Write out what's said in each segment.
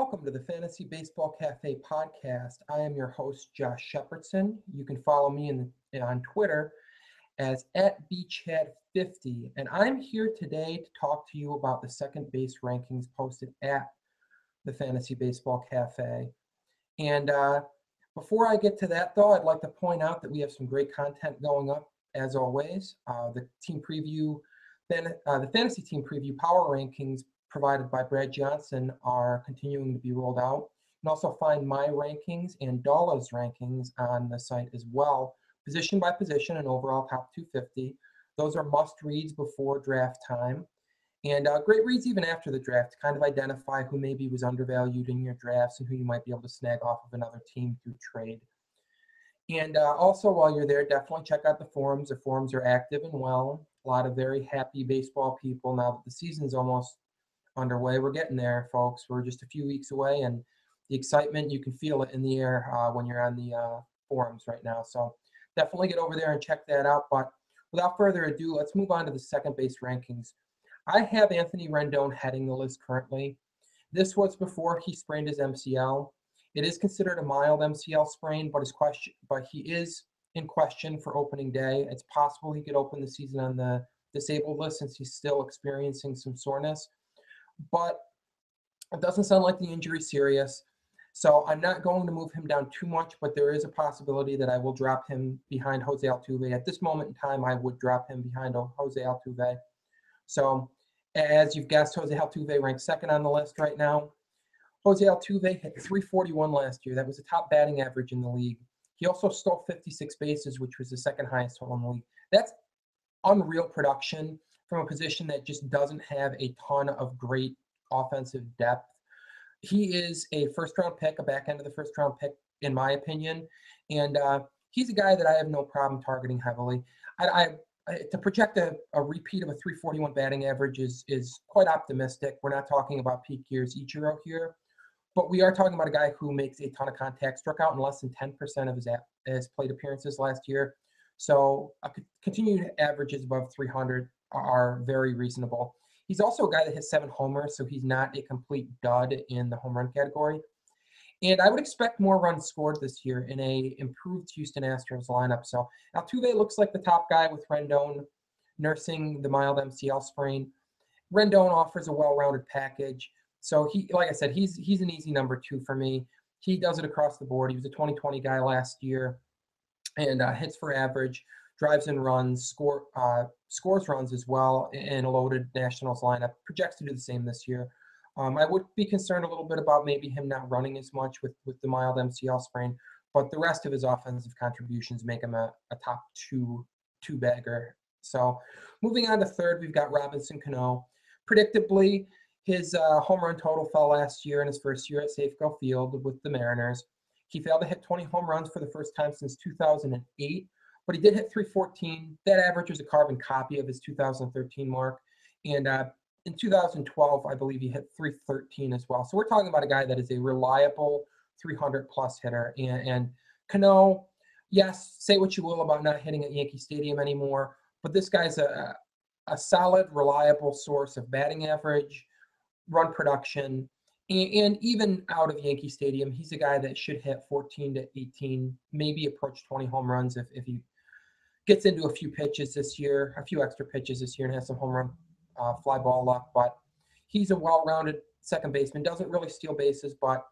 Welcome to the Fantasy Baseball Cafe podcast. I am your host, Josh Shepardson. You can follow me on Twitter as @bchad50. And I'm here today to talk to you about the second base rankings posted at the Fantasy Baseball Cafe. And before I get to that, though, I'd like to point out that we have some great content going up, as always. The fantasy team preview power rankings provided by Brad Johnson are continuing to be rolled out. You can also find my rankings and Dala's rankings on the site as well, position by position and overall top 250. Those are must reads before draft time. And great reads even after the draft to kind of identify who maybe was undervalued in your drafts and who you might be able to snag off of another team through trade. And also, while you're there, definitely check out the forums. The forums are active and well. A lot of very happy baseball people now that the season's almost underway. We're getting there, folks. We're just a few weeks away, and the excitement, you can feel it in the air when you're on the forums right now. So definitely get over there and check that out. But without further ado, let's move on to the second base rankings. I have Anthony Rendon heading the list currently. This was before he sprained his MCL. It is considered a mild MCL sprain, but he is in question for opening day. It's possible he could open the season on the disabled list since he's still experiencing some soreness. But it doesn't sound like the injury's serious. So I'm not going to move him down too much, but there is a possibility that I will drop him behind Jose Altuve. At this moment in time, I would drop him behind Jose Altuve. So as you've guessed, Jose Altuve ranks second on the list right now. Jose Altuve hit 341 last year. That was the top batting average in the league. He also stole 56 bases, which was the second highest total in the league. That's unreal production from a position that just doesn't have a ton of great offensive depth. He is a first-round pick, a back end of the first-round pick, in my opinion. And he's a guy that I have no problem targeting heavily. To project a repeat of a 341 batting average is quite optimistic. We're not talking about peak years Ichiro here, but we are talking about a guy who makes a ton of contact, struck out in less than 10% of his plate appearances last year. So continued averages above 300 are very reasonable. He's also a guy that hits 7 homers, so he's not a complete dud in the home run category. And I would expect more runs scored this year in a improved Houston Astros lineup. So Altuve looks like the top guy with Rendon nursing the mild MCL sprain. Rendon offers a well-rounded package. So like I said, he's an easy number 2 for me. He does it across the board. He was a 2020 guy last year and hits for average, drives in runs, scores runs as well in a loaded Nationals lineup. Projects to do the same this year. I would be concerned a little bit about maybe him not running as much with the mild MCL sprain, but the rest of his offensive contributions make him a top two bagger. So moving on to third, we've got Robinson Cano. Predictably, his home run total fell last year in his first year at Safeco Field with the Mariners. He failed to hit 20 home runs for the first time since 2008, but he did hit 314. That average was a carbon copy of his 2013 mark. And in 2012, I believe he hit 313 as well. So we're talking about a guy that is a reliable 300-plus hitter. And Cano, yes, say what you will about not hitting at Yankee Stadium anymore, but this guy's a solid, reliable source of batting average, run production, and even out of Yankee Stadium, he's a guy that should hit 14 to 18, maybe approach 20 home runs if he gets into a few pitches this year, a few extra pitches this year, and has some home run fly ball luck. But he's a well-rounded second baseman, doesn't really steal bases, but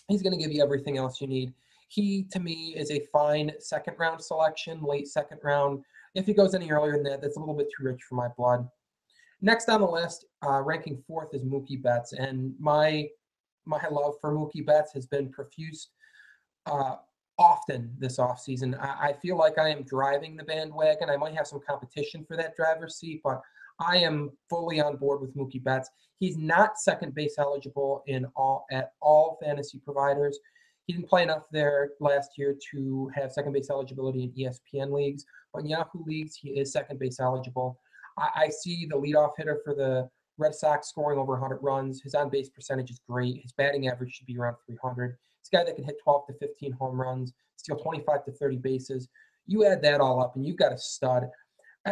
he's going to give you everything else you need. He, to me, is a fine second-round selection, late second round. If he goes any earlier than that, that's a little bit too rich for my blood. Next on the list, ranking fourth, is Mookie Betts, and my love for Mookie Betts has been profuse often this offseason. I feel like I am driving the bandwagon. I might have some competition for that driver's seat, but I am fully on board with Mookie Betts. He's not second base eligible at all fantasy providers. He didn't play enough there last year to have second base eligibility in ESPN leagues, but in Yahoo leagues, he is second base eligible. I see the leadoff hitter for the Red Sox scoring over 100 runs. His on-base percentage is great. His batting average should be around 300. He's a guy that can hit 12 to 15 home runs, steal 25 to 30 bases. You add that all up, and you've got a stud.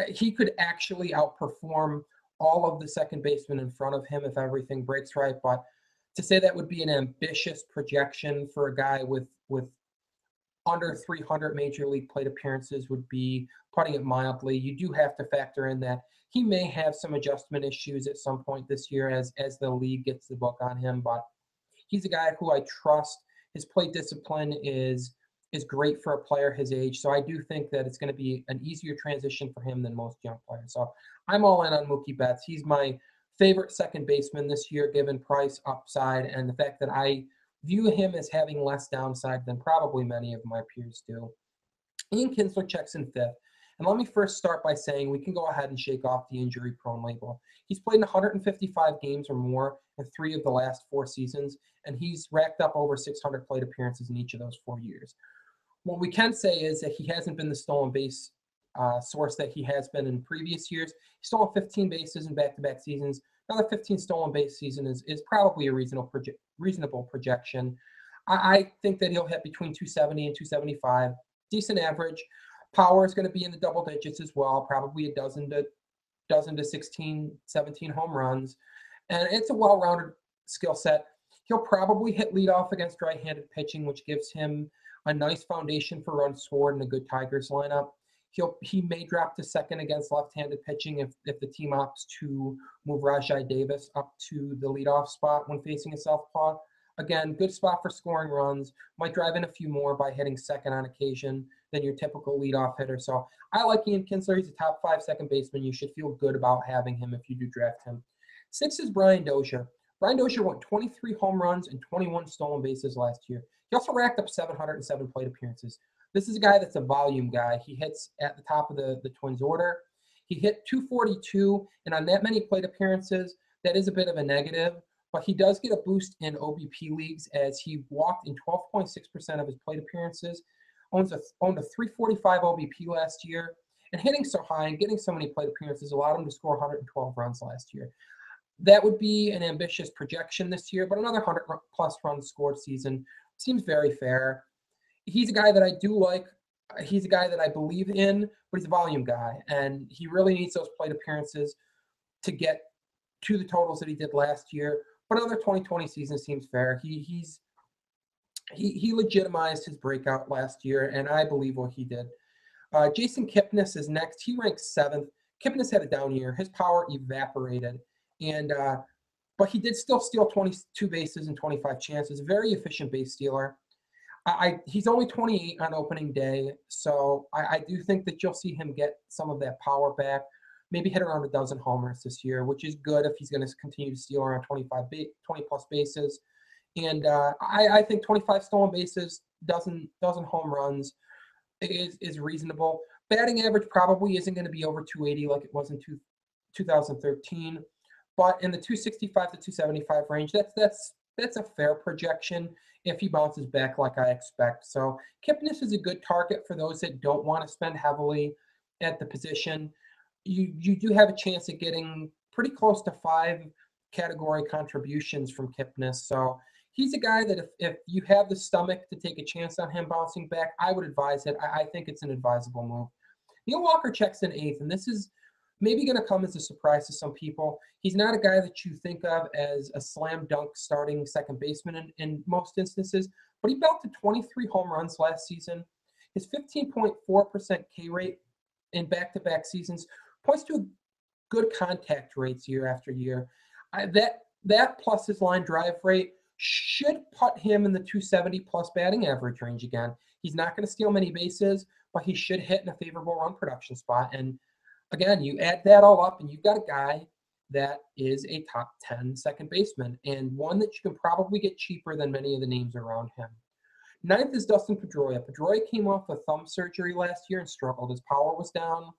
He could actually outperform all of the second basemen in front of him if everything breaks right, but To say that would be an ambitious projection for a guy with under 300 major league plate appearances would be putting it mildly. You do have to factor in that he may have some adjustment issues at some point this year as the league gets the book on him, but he's a guy who I trust. His plate discipline is great for a player his age, so I do think that it's going to be an easier transition for him than most young players. So I'm all in on Mookie Betts. He's my favorite second baseman this year, given price, upside, and the fact that I view him as having less downside than probably many of my peers do. Ian Kinsler checks in fifth. And let me first start by saying we can go ahead and shake off the injury-prone label. He's played in 155 games or more in 3 of the last 4 seasons, and he's racked up over 600 plate appearances in each of those 4 years. What we can say is that he hasn't been the stolen base source that he has been in previous years. He's stolen 15 bases in back-to-back seasons. Another 15 stolen base season is probably a reasonable projection. I think that he'll hit between 270 and 275. Decent average. Power is going to be in the double digits as well, probably a dozen to 16, 17 home runs. And it's a well-rounded skill set. He'll probably hit leadoff against right-handed pitching, which gives him a nice foundation for runs scored in a good Tigers lineup. He may drop to second against left-handed pitching if the team opts to move Rajai Davis up to the leadoff spot when facing a southpaw. Again, good spot for scoring runs. Might drive in a few more by hitting second on occasion than your typical leadoff hitter. So I like Ian Kinsler. He's a top 5 second baseman. You should feel good about having him if you do draft him. 6 is Brian Dozier. Brian Dozier went 23 home runs and 21 stolen bases last year. He also racked up 707 plate appearances. This is a guy that's a volume guy. He hits at the top of the Twins order. He hit 242, and on that many plate appearances, that is a bit of a negative, but he does get a boost in OBP leagues as he walked in 12.6% of his plate appearances, owned a 345 OBP last year, and hitting so high and getting so many plate appearances allowed him to score 112 runs last year. That would be an ambitious projection this year, but another 100-plus runs scored season seems very fair. He's a guy that I do like. He's a guy that I believe in, but he's a volume guy, and he really needs those plate appearances to get to the totals that he did last year. But another 2020 season seems fair. He legitimized his breakout last year, and I believe what he did. Jason Kipnis is next. He ranks 7th. Kipnis had a down year. His power evaporated, but he did still steal 22 bases and 25 chances. Very efficient base stealer. He's only 28 on opening day, so I do think that you'll see him get some of that power back. Maybe hit around a dozen homers this year, which is good if he's going to continue to steal around 20-plus bases. And I think 25 stolen bases, dozen home runs is reasonable. Batting average probably isn't going to be over 280 like it was in 2013, but in the 265 to 275 range, that's a fair projection if he bounces back like I expect. So Kipnis is a good target for those that don't want to spend heavily at the position. You do have a chance at getting pretty close to 5 category contributions from Kipnis. So he's a guy that if you have the stomach to take a chance on him bouncing back, I would advise it. I think it's an advisable move. Neil Walker checks in 8th, and this is maybe going to come as a surprise to some people. He's not a guy that you think of as a slam dunk starting second baseman in most instances, but he belted 23 home runs last season. His 15.4% K rate in back-to-back seasons points to good contact rates year after year. That plus his line drive rate should put him in the 270-plus batting average range again. He's not going to steal many bases, but he should hit in a favorable run production spot. And again, you add that all up, and you've got a guy that is a top 10 second baseman, and one that you can probably get cheaper than many of the names around him. 9th is Dustin Pedroia. Pedroia came off a thumb surgery last year and struggled. His power was down.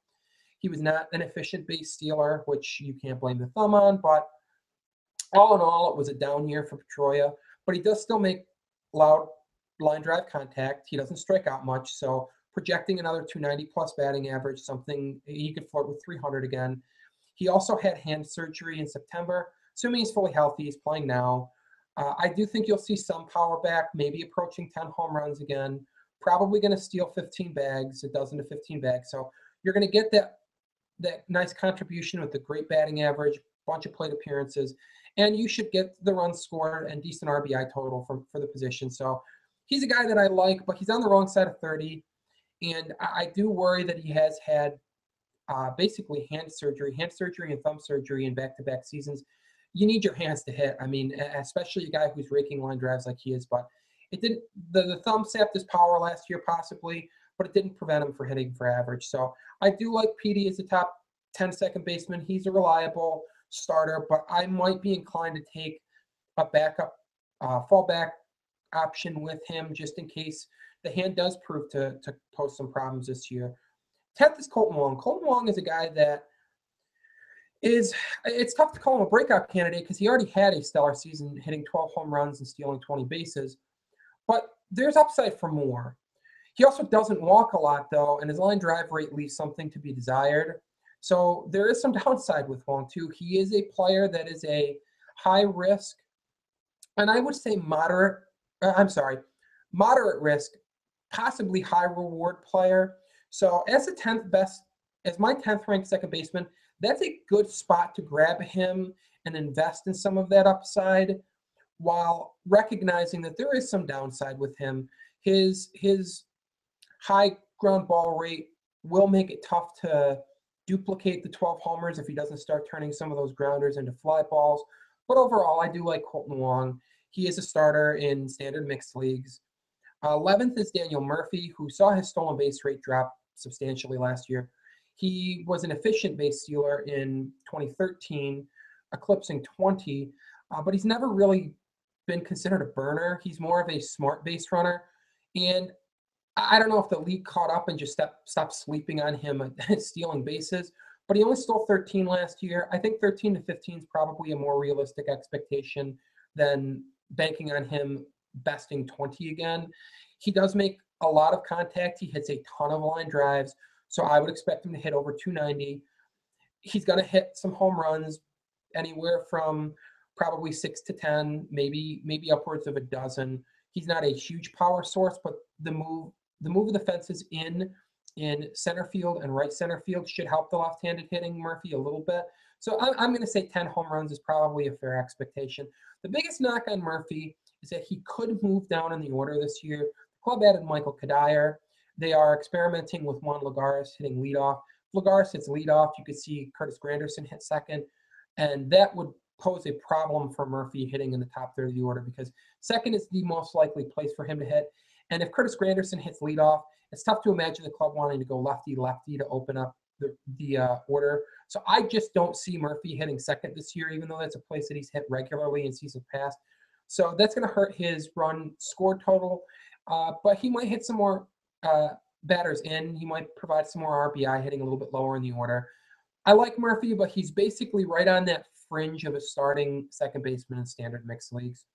He was not an efficient base stealer, which you can't blame the thumb on, but all in all, it was a down year for Pedroia, but he does still make loud line drive contact. He doesn't strike out much, so projecting another 290-plus batting average, something he could flirt with 300 again. He also had hand surgery in September. Assuming he's fully healthy, he's playing now. I do think you'll see some power back, maybe approaching 10 home runs again. Probably going to steal 15 bags, a dozen to 15 bags. So you're going to get that nice contribution with the great batting average, bunch of plate appearances, and you should get the runs scored and decent RBI total for the position. So he's a guy that I like, but he's on the wrong side of 30, and I do worry that he has had basically hand surgery and thumb surgery in back-to-back seasons. You need your hands to hit. I mean, especially a guy who's raking line drives like he is. But it didn't. The thumb sapped his power last year, possibly, but it didn't prevent him from hitting for average. So I do like PD as a top 10 second baseman. He's a reliable starter, but I might be inclined to take a backup, fallback option with him just in case the hand does prove to pose some problems this year. 10th is Colton Wong. Colton Wong is a guy that it's tough to call him a breakout candidate because he already had a stellar season, hitting 12 home runs and stealing 20 bases. But there's upside for more. He also doesn't walk a lot, though, and his line drive rate leaves something to be desired. So there is some downside with Wong, too. He is a player that is a high risk, and I would say moderate risk, possibly high reward player. So as my 10th ranked second baseman, that's a good spot to grab him and invest in some of that upside while recognizing that there is some downside with him. His high ground ball rate will make it tough to duplicate the 12 homers if he doesn't start turning some of those grounders into fly balls. But overall, I do like Colton Wong. He is a starter in standard mixed leagues. 11th is Daniel Murphy, who saw his stolen base rate drop substantially last year. He was an efficient base stealer in 2013, eclipsing 20, but he's never really been considered a burner. He's more of a smart base runner. And I don't know if the league caught up and just stopped sleeping on him stealing bases, but he only stole 13 last year. I think 13 to 15 is probably a more realistic expectation than banking on him besting 20 again. He does make a lot of contact. He hits a ton of line drives, so I would expect him to hit over 290. He's going to hit some home runs, anywhere from probably 6 to 10, maybe upwards of a dozen. He's not a huge power source, but the move of the fences in center field and right center field should help the left-handed hitting Murphy a little bit. So I'm going to say 10 home runs is probably a fair expectation. The biggest knock on Murphy is that he could move down in the order this year. The club added Michael Kadire. They are experimenting with Juan Lagares hitting leadoff. If Lagares hits leadoff, you could see Curtis Granderson hit second, and that would pose a problem for Murphy hitting in the top third of the order because second is the most likely place for him to hit. And if Curtis Granderson hits leadoff, it's tough to imagine the club wanting to go lefty-lefty to open up the order. So I just don't see Murphy hitting second this year, even though that's a place that he's hit regularly in seasons past. So that's going to hurt his run score total, but he might hit some more batters in. He might provide some more RBI hitting a little bit lower in the order. I like Murphy, but he's basically right on that fringe of a starting second baseman in standard mixed leagues.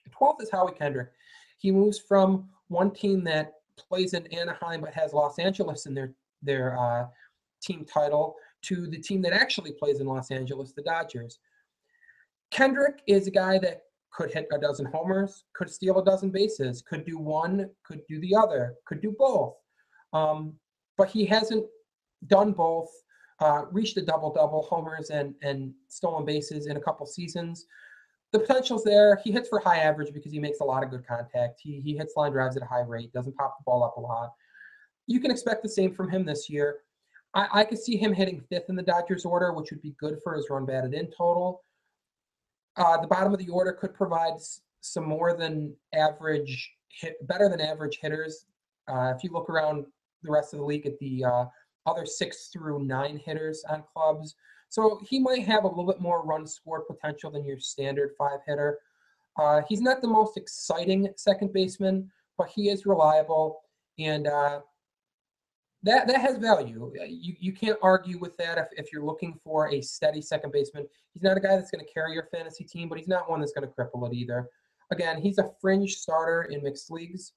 12th is Howie Kendrick. He moves from one team that plays in Anaheim but has Los Angeles in their team title to the team that actually plays in Los Angeles, the Dodgers. Kendrick is a guy that could hit a dozen homers, could steal a dozen bases, could do one, could do the other, could do both. But he hasn't done both, reached a double-double, homers and stolen bases in a couple seasons. The potential's there. He hits for high average because he makes a lot of good contact. He hits line drives at a high rate, doesn't pop the ball up a lot. You can expect the same from him this year. I could see him hitting fifth in the Dodgers order, which would be good for his run batted in total. The bottom of the order could provide some more than average better than average hitters. If you look around the rest of the league at the other 6 through 9 hitters on clubs, so he might have a little bit more run score potential than your standard 5 hitter. He's not the most exciting second baseman, but he is reliable, and that has value. You can't argue with that if you're looking for a steady second baseman. He's not a guy that's going to carry your fantasy team, but he's not one that's going to cripple it either. Again, he's a fringe starter in mixed leagues.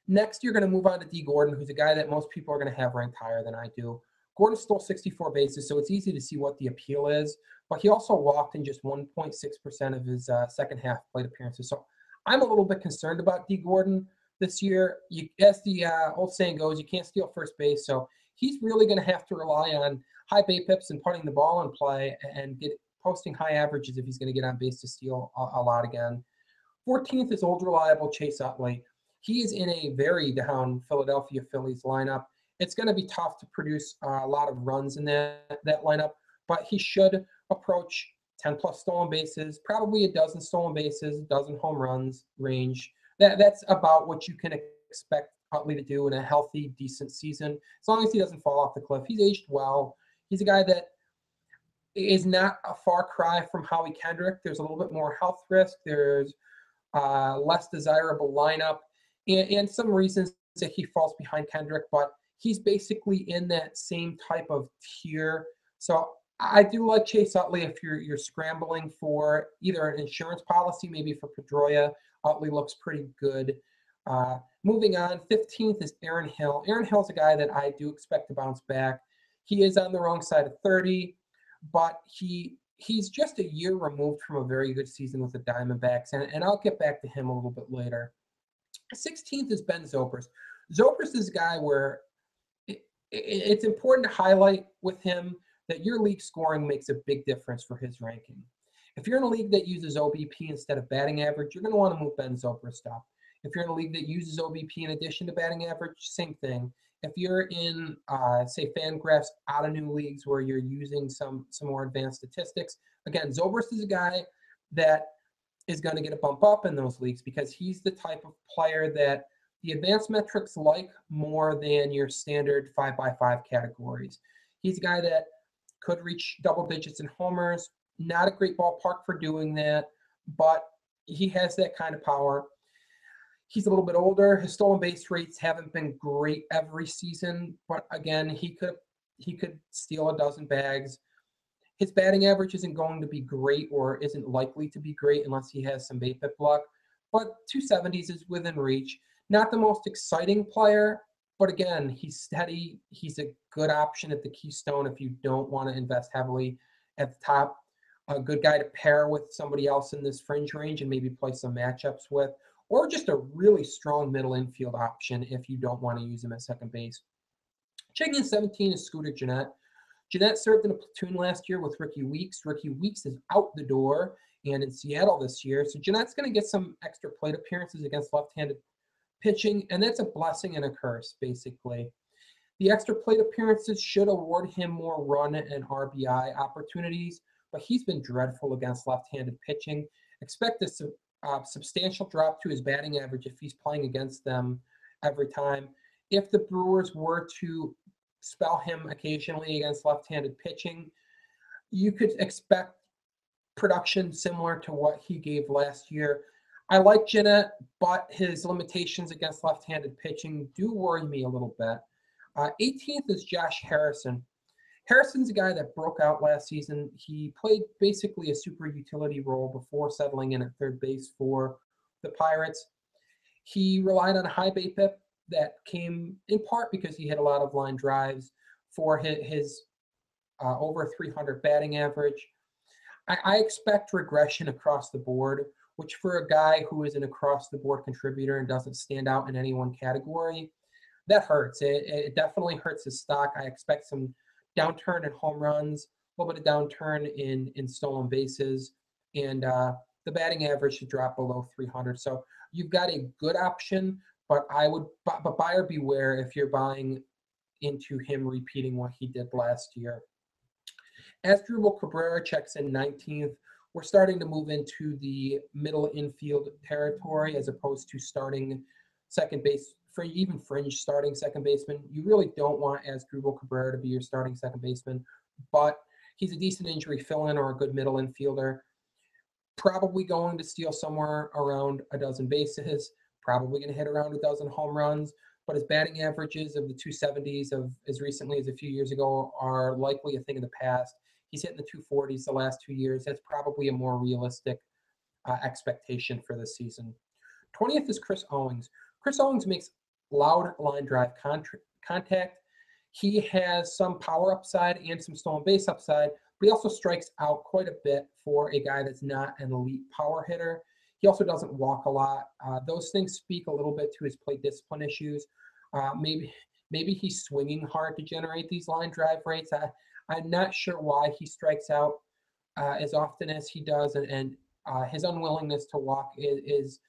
Next, you're going to move on to D. Gordon, who's a guy that most people are going to have ranked higher than I do. Gordon stole 64 bases, so it's easy to see what the appeal is, but he also walked in just 1.6% of his second half plate appearances. So I'm a little bit concerned about D. Gordon this year. As the old saying goes, you can't steal first base, so he's really going to have to rely on high BAPIPs and putting the ball in play and posting high averages if he's going to get on base to steal a lot again. 14th is old reliable Chase Utley. He is in a very down Philadelphia Phillies lineup. It's going to be tough to produce a lot of runs in that lineup, but he should approach 10 plus stolen bases, probably a dozen stolen bases, a dozen home runs range. That's about what you can expect Utley to do in a healthy, decent season, as long as he doesn't fall off the cliff. He's aged well. He's a guy that is not a far cry from Howie Kendrick. There's a little bit more health risk. There's less desirable lineup, and some reasons that he falls behind Kendrick, but he's basically in that same type of tier. So I do like Chase Utley if you're scrambling for either an insurance policy, maybe for Pedroia. Utley looks pretty good. Moving on, 15th is Aaron Hill. Aaron Hill's a guy that I do expect to bounce back. He is on the wrong side of 30, but he's just a year removed from a very good season with the Diamondbacks, and I'll get back to him a little bit later. 16th is Ben Zobrist. Zobrist is a guy where it's important to highlight with him that your league scoring makes a big difference for his ranking. If you're in a league that uses OBP instead of batting average, you're going to want to move Ben Zobrist up. If you're in a league that uses OBP in addition to batting average, same thing. If you're in, say, Fangraphs out of new leagues where you're using some more advanced statistics, again, Zobrist is a guy that is going to get a bump up in those leagues because he's the type of player that the advanced metrics like more than your standard 5x5 categories. He's a guy that could reach double digits in homers. Not a great ballpark for doing that, but he has that kind of power. He's a little bit older. His stolen base rates haven't been great every season, but again, he could steal a dozen bags. His batting average isn't going to be great or isn't likely to be great unless he has some BABIP luck, but 270s is within reach. Not the most exciting player, but again, he's steady. He's a good option at the Keystone if you don't want to invest heavily at the top. A good guy to pair with somebody else in this fringe range and maybe play some matchups with, or just a really strong middle infield option if you don't want to use him at second base. Checking in 17 is Scooter Gennett. Gennett served in a platoon last year with Ricky Weeks. Ricky Weeks is out the door and in Seattle this year, so Gennett's going to get some extra plate appearances against left-handed pitching, and that's a blessing and a curse, basically. The extra plate appearances should award him more run and RBI opportunities, but he's been dreadful against left-handed pitching. Expect a substantial drop to his batting average if he's playing against them every time. If the Brewers were to spell him occasionally against left-handed pitching, you could expect production similar to what he gave last year. I like Gennett, but his limitations against left-handed pitching do worry me a little bit. 18th is Josh Harrison. Harrison's a guy that broke out last season. He played basically a super utility role before settling in at third base for the Pirates. He relied on a high BABIP that came in part because he hit a lot of line drives for his over 300 batting average. I expect regression across the board, which for a guy who is an across-the-board contributor and doesn't stand out in any one category, that hurts. It definitely hurts his stock. I expect some downturn in home runs, a little bit of downturn in stolen bases, and the batting average should drop below 300. So you've got a good option, but but buyer beware if you're buying into him repeating what he did last year. Asdrubal Cabrera checks in 19th. We're starting to move into the middle infield territory as opposed to starting second base, for even fringe starting second baseman. You really don't want Asdrubal Cabrera to be your starting second baseman, but he's a decent injury fill-in or a good middle infielder. Probably going to steal somewhere around a dozen bases, probably going to hit around a dozen home runs, but his batting averages of the 270s of as recently as a few years ago are likely a thing of the past. He's hitting the 240s the last 2 years. That's probably a more realistic expectation for this season. 20th is Chris Owings. Chris Owings makes loud line drive contact. He has some power upside and some stolen base upside, but he also strikes out quite a bit for a guy that's not an elite power hitter. He also doesn't walk a lot. Those things speak a little bit to his plate discipline issues. Maybe he's swinging hard to generate these line drive rates. I'm not sure why he strikes out as often as he does, and his unwillingness to walk is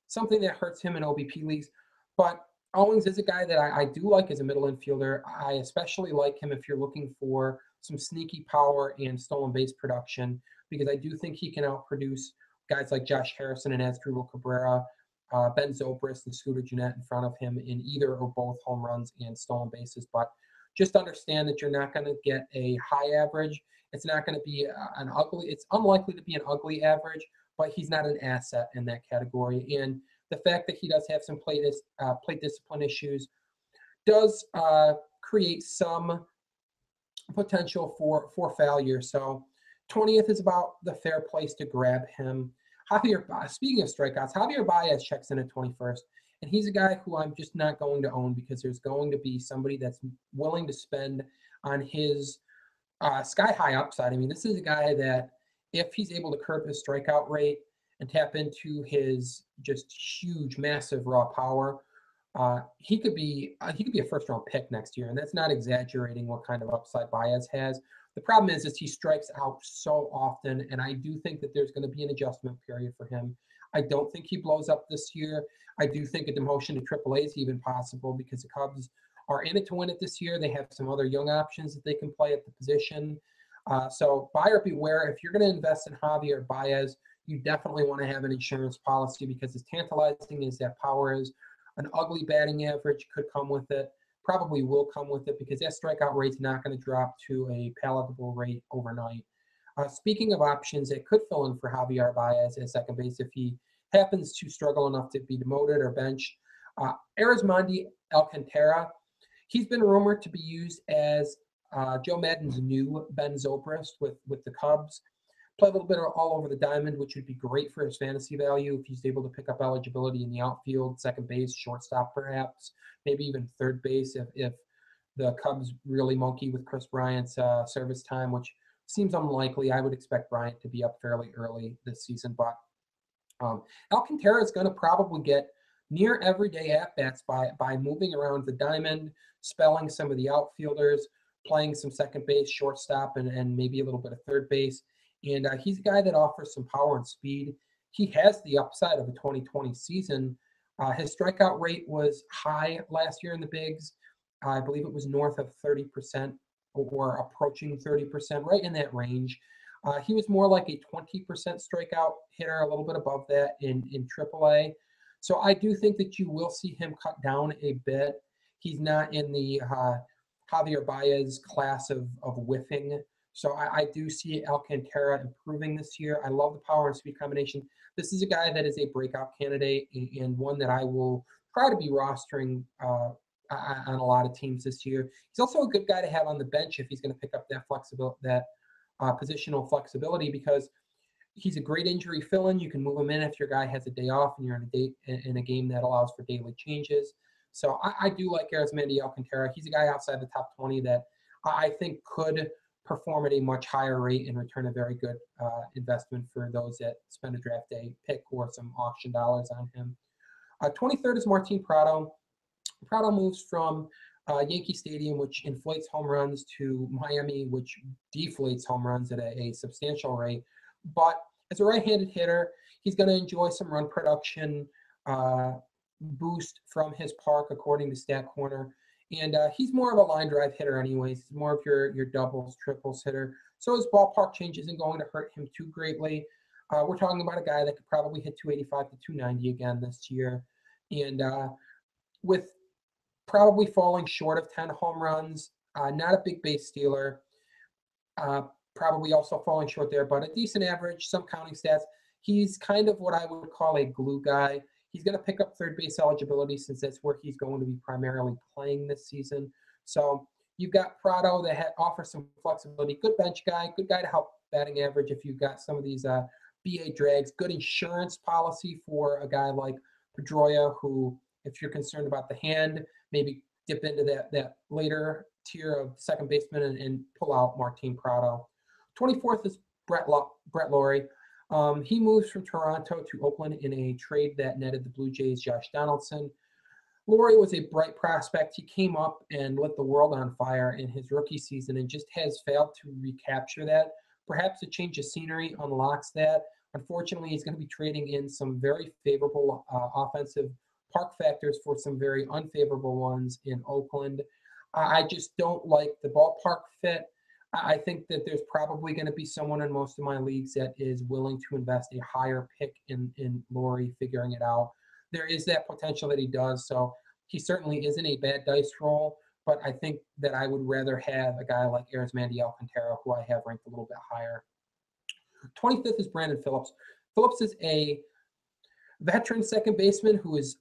something that hurts him in OBP leagues. But Owings is a guy that I do like as a middle infielder. I especially like him if you're looking for some sneaky power and stolen base production, because I do think he can outproduce guys like Josh Harrison and Asdrubal Cabrera, Ben Zobrist and Scooter Gennett in front of him in either or both home runs and stolen bases. But just understand that you're not going to get a high average. It's not going to be an ugly. It's unlikely to be an ugly average, but he's not an asset in that category. And the fact that he does have some plate discipline issues does create some potential for failure. So 20th is about the fair place to grab him. Speaking of strikeouts, Javier Baez checks in at 21st, and he's a guy who I'm just not going to own because there's going to be somebody that's willing to spend on his sky high upside. I mean, this is a guy that if he's able to curb his strikeout rate and tap into his just huge, massive raw power, he could be a first round pick next year, and that's not exaggerating what kind of upside Baez has. The problem is he strikes out so often, and I do think that there's going to be an adjustment period for him. I don't think he blows up this year. I do think a demotion to AAA is even possible because the Cubs are in it to win it this year. They have some other young options that they can play at the position. So buyer beware. If you're going to invest in Javier Baez, you definitely want to have an insurance policy because as tantalizing as that power is, an ugly batting average could come with it, probably will come with it because that strikeout rate's not going to drop to a palatable rate overnight. Speaking of options that could fill in for Javier Baez at second base if he happens to struggle enough to be demoted or benched, Arismendi Alcantara, he's been rumored to be used as Joe Maddon's new Ben Zobrist with the Cubs. Play a little bit all over the diamond, which would be great for his fantasy value if he's able to pick up eligibility in the outfield, second base, shortstop perhaps, maybe even third base if the Cubs really monkey with Chris Bryant's service time, which seems unlikely. I would expect Bryant to be up fairly early this season, but Alcantara is going to probably get near everyday at-bats by moving around the diamond, spelling some of the outfielders, playing some second base, shortstop, and maybe a little bit of third base. And he's a guy that offers some power and speed. He has the upside of a 2020 season. His strikeout rate was high last year in the bigs. I believe it was north of 30% or approaching 30%, right in that range. He was more like a 20% strikeout hitter, a little bit above that in AAA. So I do think that you will see him cut down a bit. He's not in the Javier Baez class of whiffing. So I do see Alcantara improving this year. I love the power and speed combination. This is a guy that is a breakout candidate and one that I will try to be rostering on a lot of teams this year. He's also a good guy to have on the bench if he's going to pick up that flexibility, that positional flexibility, because he's a great injury fill-in. You can move him in if your guy has a day off and you're in a game that allows for daily changes. So I do like Arismendi Alcantara. He's a guy outside the top 20 that I think could perform at a much higher rate and return a very good investment for those that spend a draft day pick or some auction dollars on him. 23rd is Martin Prado. Prado moves from Yankee Stadium, which inflates home runs, to Miami, which deflates home runs at a substantial rate. But as a right-handed hitter, he's going to enjoy some run production boost from his park, according to Stat Corner. And he's more of a line drive hitter anyways. He's more of your doubles, triples hitter. So his ballpark change isn't going to hurt him too greatly. We're talking about a guy that could probably hit 285 to 290 again this year. And with probably falling short of 10 home runs, not a big base stealer, probably also falling short there, but a decent average, some counting stats. He's kind of what I would call a glue guy. He's going to pick up third base eligibility since that's where he's going to be primarily playing this season. So you've got Prado that offers some flexibility, good bench guy, good guy to help batting average if you've got some of these BA drags, good insurance policy for a guy like Pedroia, who, if you're concerned about the hand, maybe dip into that later tier of second baseman and pull out Martin Prado. 24th is Brett Lawrie. He moves from Toronto to Oakland in a trade that netted the Blue Jays Josh Donaldson. Lawrie was a bright prospect. He came up and lit the world on fire in his rookie season and just has failed to recapture that. Perhaps a change of scenery unlocks that. Unfortunately, he's going to be trading in some very favorable offensive park factors for some very unfavorable ones in Oakland. I just don't like the ballpark fit. I think that there's probably going to be someone in most of my leagues that is willing to invest a higher pick in Laurie figuring it out. There is that potential that he does. So he certainly isn't a bad dice roll, but I think that I would rather have a guy like Arizmendi Alcantara, who I have ranked a little bit higher. 25th is Brandon Phillips. Phillips is a veteran second baseman who has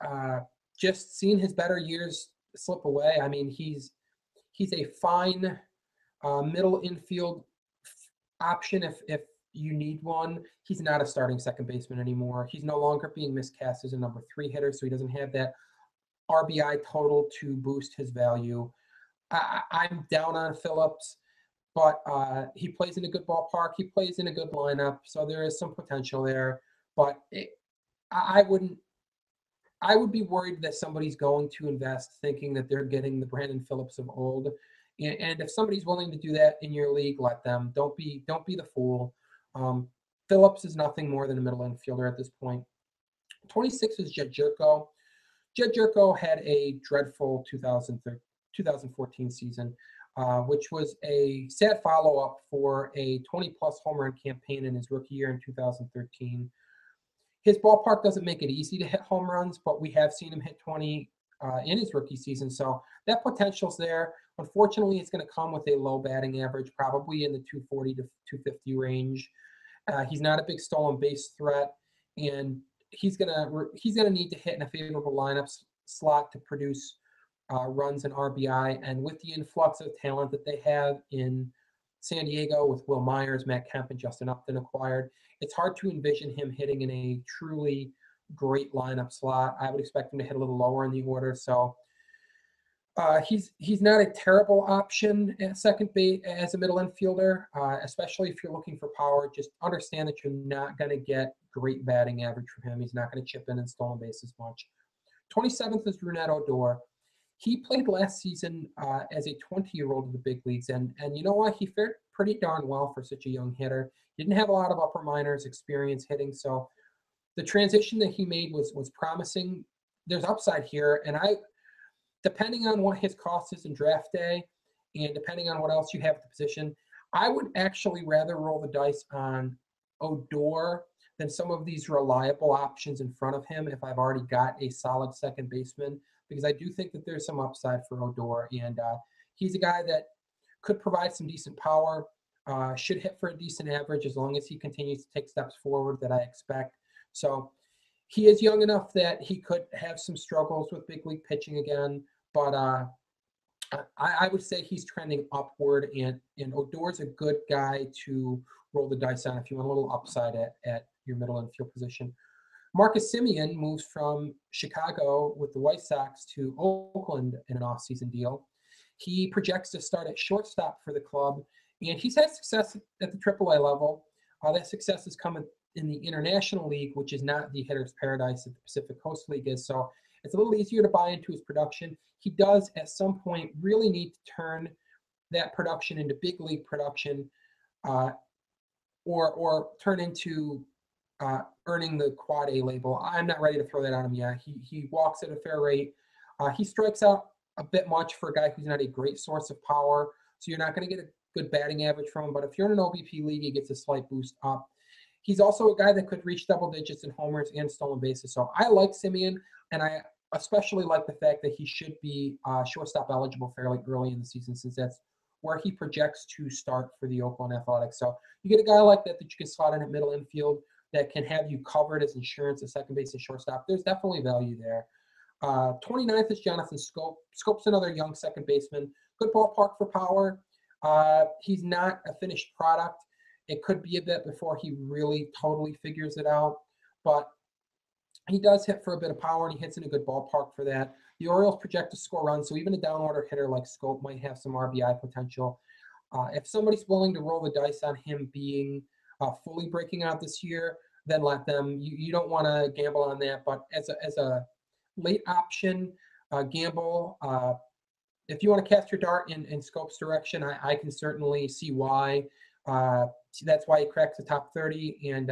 just seen his better years slip away. I mean, he's a fine middle infield option if you need one. He's not a starting second baseman anymore. He's no longer being miscast as a number 3 hitter, so he doesn't have that RBI total to boost his value. I'm down on Phillips, but he plays in a good ballpark. He plays in a good lineup, so there is some potential there. But I would be worried that somebody's going to invest thinking that they're getting the Brandon Phillips of old. And if somebody's willing to do that in your league, let them. Don't be the fool. Phillips is nothing more than a middle infielder at this point. 26 is Jed Jerko. Jed Jerko had a dreadful 2014 season, which was a sad follow-up for a 20-plus home run campaign in his rookie year in 2013. His ballpark doesn't make it easy to hit home runs, but we have seen him hit 20 in his rookie season, so that potential's there. Unfortunately, it's going to come with a low batting average, probably in the 240 to 250 range. He's not a big stolen base threat, and he's gonna need to hit in a favorable lineup slot to produce runs and RBI. And with the influx of talent that they have in San Diego with Will Myers, Matt Kemp, and Justin Upton acquired, it's hard to envision him hitting in a truly great lineup slot. I would expect him to hit a little lower in the order. So he's not a terrible option at second base as a middle infielder, especially if you're looking for power. Just understand that you're not going to get great batting average from him. He's not going to chip in and stolen bases much. 27th is Rougned Odor. He played last season as a 20-year-old in the big leagues, and you know what? He fared pretty darn well for such a young hitter. He didn't have a lot of upper minors experience hitting, so the transition that he made was promising. There's upside here, and depending on what his cost is in draft day, and depending on what else you have at the position, I would actually rather roll the dice on Odor than some of these reliable options in front of him if I've already got a solid second baseman, because I do think that there's some upside for Odor, and he's a guy that could provide some decent power, should hit for a decent average as long as he continues to take steps forward that I expect. So he is young enough that he could have some struggles with big league pitching again, but I would say he's trending upward, and Odor's a good guy to roll the dice on if you want a little upside at your middle infield position. Marcus Semien moves from Chicago with the White Sox to Oakland in an offseason deal. He projects to start at shortstop for the club, and he's had success at the AAA level. That success has come in the International League, which is not the hitter's paradise that the Pacific Coast League is. So it's a little easier to buy into his production. He does, at some point, really need to turn that production into big league production, or turn into earning the quad A label. I'm not ready to throw that on him yet. He walks at a fair rate. He strikes out a bit much for a guy who's not a great source of power, so you're not going to get a good batting average from him. But if you're in an OBP league, he gets a slight boost up. He's also a guy that could reach double digits in homers and stolen bases. So I like Semien, and I especially like the fact that he should be shortstop eligible fairly early in the season, since that's where he projects to start for the Oakland Athletics. So you get a guy like that you can slot in at middle infield that can have you covered as insurance at second base and shortstop. There's definitely value there. 29th is Jonathan Schoop. Schoop's another young second baseman. Good ballpark for power. He's not a finished product. It could be a bit before he really totally figures it out, but he does hit for a bit of power, and he hits in a good ballpark for that. The Orioles project to score runs, so even a down-order hitter like Schoop might have some RBI potential. If somebody's willing to roll the dice on him being fully breaking out this year, then let them. You don't want to gamble on that, but as a late option gamble, if you want to cast your dart in Schoop's direction, I can certainly see why. That's why he cracks the top 30. And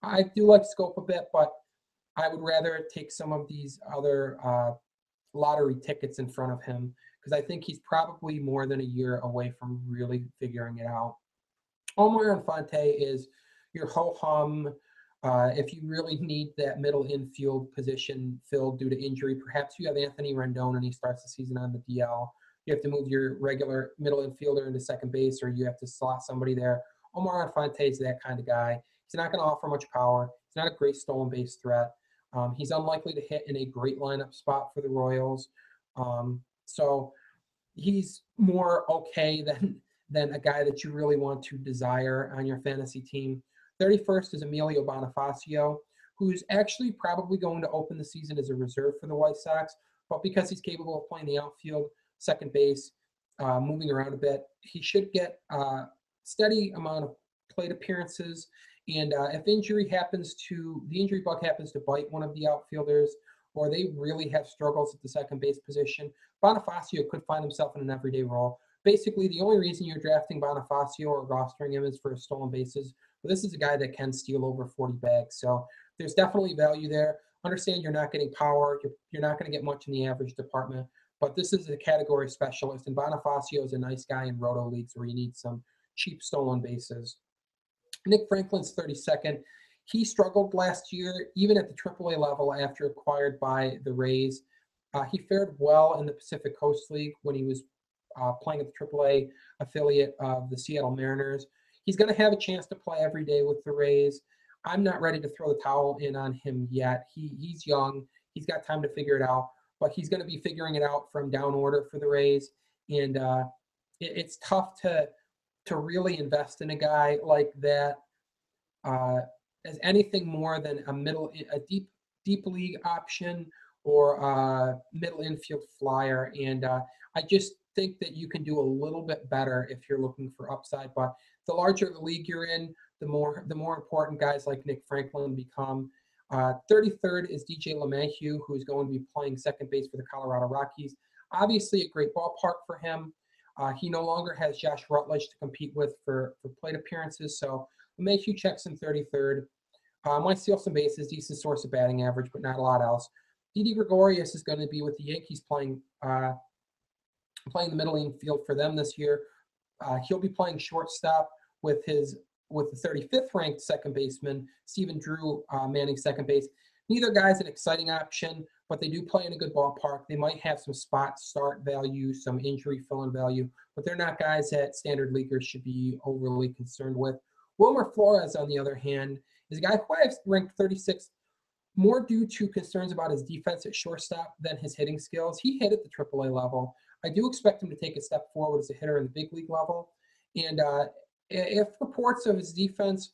I do like Scope a bit, but I would rather take some of these other lottery tickets in front of him because I think he's probably more than a year away from really figuring it out. Omar Infante is your ho-hum. If you really need that middle infield position filled due to injury, perhaps you have Anthony Rendon and he starts the season on the DL. You have to move your regular middle infielder into second base, or you have to slot somebody there. Omar Infante is that kind of guy. He's not going to offer much power. He's not a great stolen base threat. He's unlikely to hit in a great lineup spot for the Royals. So he's more okay than a guy that you really want to desire on your fantasy team. 31st is Emilio Bonifacio, who's actually probably going to open the season as a reserve for the White Sox, but because he's capable of playing the outfield, second base, moving around a bit, he should get a steady amount of plate appearances. And if the injury bug happens to bite one of the outfielders, or they really have struggles at the second base position, Bonifacio could find himself in an everyday role. Basically, the only reason you're drafting Bonifacio or rostering him is for stolen bases. But this is a guy that can steal over 40 bags. So there's definitely value there. Understand you're not getting power. You're not going to get much in the average department. But this is a category specialist, and Bonifacio is a nice guy in roto leagues where you need some cheap stolen bases. Nick Franklin's 32nd. He struggled last year, even at the AAA level after acquired by the Rays. He fared well in the Pacific Coast League when he was playing at the AAA affiliate of the Seattle Mariners. He's going to have a chance to play every day with the Rays. I'm not ready to throw the towel in on him yet. He's young. He's got time to figure it out, but he's going to be figuring it out from down order for the Rays. And it's tough to really invest in a guy like that as anything more than a deep league option or a middle infield flyer. And I just think that you can do a little bit better if you're looking for upside. But the larger the league you're in, the more important guys like Nick Franklin become. 33rd is DJ LeMahieu, who's going to be playing second base for the Colorado Rockies. Obviously, a great ballpark for him. He no longer has Josh Rutledge to compete with for plate appearances, so LeMahieu checks in 33rd. Might steal some bases, decent source of batting average, but not a lot else. Didi Gregorius is going to be with the Yankees playing the middle infield for them this year. He'll be playing shortstop with the 35th ranked second baseman, Stephen Drew, manning second base. Neither guy's an exciting option, but they do play in a good ballpark. They might have some spot start value, some injury fill-in value, but they're not guys that standard leaguers should be overly concerned with. Wilmer Flores, on the other hand, is a guy who I have ranked 36th more due to concerns about his defense at shortstop than his hitting skills. He hit at the AAA level. I do expect him to take a step forward as a hitter in the big league level. And if reports of his defense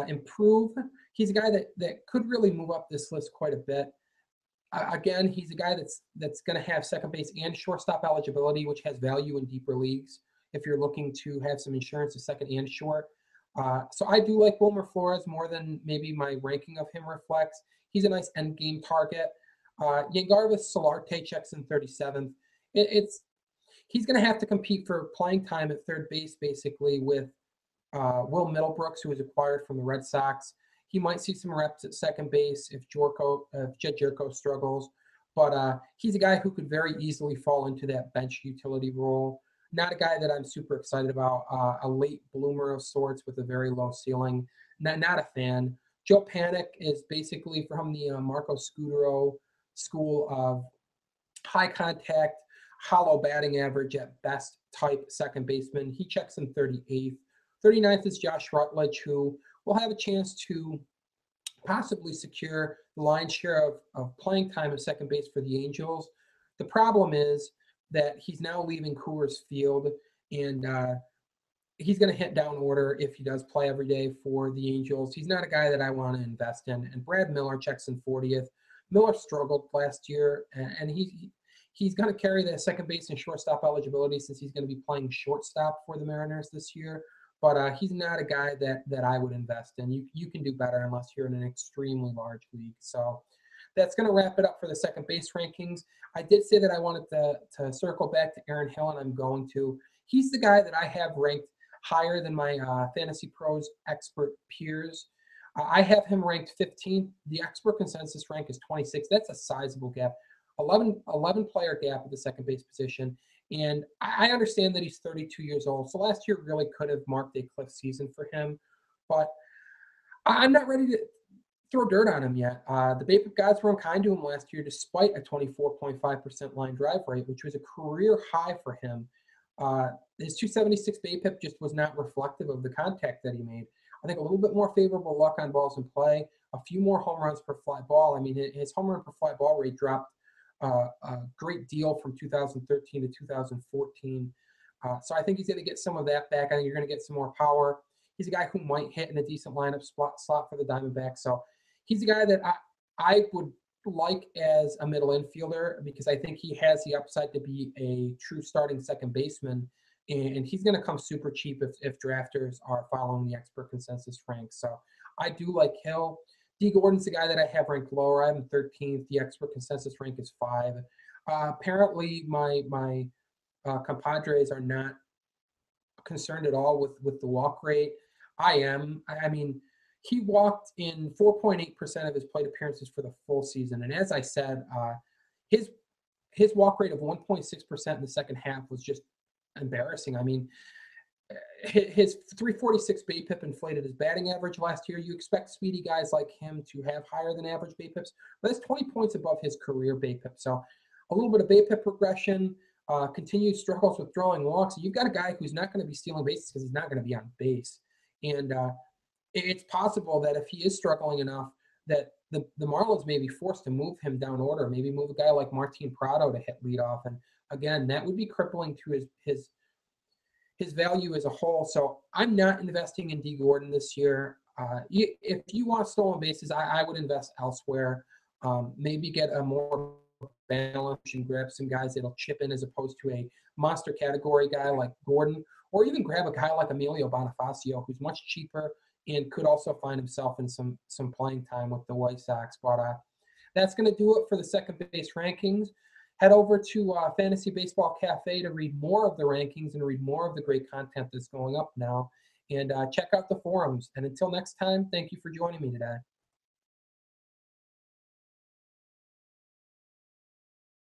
improve, he's a guy that could really move up this list quite a bit. Again, he's a guy that's going to have second base and shortstop eligibility, which has value in deeper leagues if you're looking to have some insurance of second and short. So I do like Wilmer Flores more than maybe my ranking of him reflects. He's a nice end game target. Yangervis Solarte checks in 37th. He's going to have to compete for playing time at third base, basically, with Will Middlebrooks, who was acquired from the Red Sox. He might see some reps at second base if Jed Jerko struggles. But he's a guy who could very easily fall into that bench utility role. Not a guy that I'm super excited about. A late bloomer of sorts with a very low ceiling. Not a fan. Joe Panik is basically from the Marco Scudero school of high contact, hollow batting average at best type second baseman. He checks in 38th. 39th is Josh Rutledge, who will have a chance to possibly secure the lion's share of playing time at second base for the Angels. The problem is that he's now leaving Coors Field, and he's going to hit down order if he does play every day for the Angels. He's not a guy that I want to invest in. And Brad Miller checks in 40th. Miller struggled last year, and he's going to carry that second base and shortstop eligibility since he's going to be playing shortstop for the Mariners this year. But he's not a guy that I would invest in. You can do better unless you're in an extremely large league. So that's going to wrap it up for the second base rankings. I did say that I wanted to circle back to Aaron Hill, and I'm going to. He's the guy that I have ranked higher than my Fantasy Pros expert peers. I have him ranked 15th. The expert consensus rank is 26th. That's a sizable gap. 11 player gap at the second base position. And I understand that he's 32 years old. So last year really could have marked a cliff season for him. But I'm not ready to throw dirt on him yet. The BAPIP guys were unkind to him last year despite a 24.5% line drive rate, which was a career high for him. His 276 BAPIP just was not reflective of the contact that he made. I think a little bit more favorable luck on balls in play, a few more home runs per fly ball. I mean, his home run per fly ball rate dropped a great deal from 2013 to 2014. So I think he's going to get some of that back. I think you're going to get some more power. He's a guy who might hit in a decent lineup slot for the Diamondbacks. So he's a guy that I would like as a middle infielder because I think he has the upside to be a true starting second baseman. And he's going to come super cheap if drafters are following the expert consensus ranks. So I do like Hill. D. Gordon's the guy that I have ranked lower. I have him 13th. The expert consensus rank is 5. Apparently, my compadres are not concerned at all with the walk rate. I am. I mean, he walked in 4.8% of his plate appearances for the full season. And as I said, his walk rate of 1.6% in the second half was just embarrassing. I mean, his 346 BAPIP inflated his batting average last year. You expect speedy guys like him to have higher than average BAPIPs, but that's 20 points above his career BAPIP. So a little bit of BAPIP regression, continued struggles with throwing walks. You've got a guy who's not going to be stealing bases because he's not going to be on base. And it's possible that if he is struggling enough that the Marlins may be forced to move him down order, maybe move a guy like Martin Prado to hit leadoff. And again, that would be crippling to his value as a whole. So I'm not investing in D. Gordon this year. If you want stolen bases, I would invest elsewhere. Maybe get a more balance and grab some guys that'll chip in as opposed to a monster category guy like Gordon, or even grab a guy like Emilio Bonifacio, who's much cheaper and could also find himself in some playing time with the White Sox. But that's going to do it for the second base rankings. Head over to Fantasy Baseball Cafe to read more of the rankings and read more of the great content that's going up now. And check out the forums. And until next time, thank you for joining me today.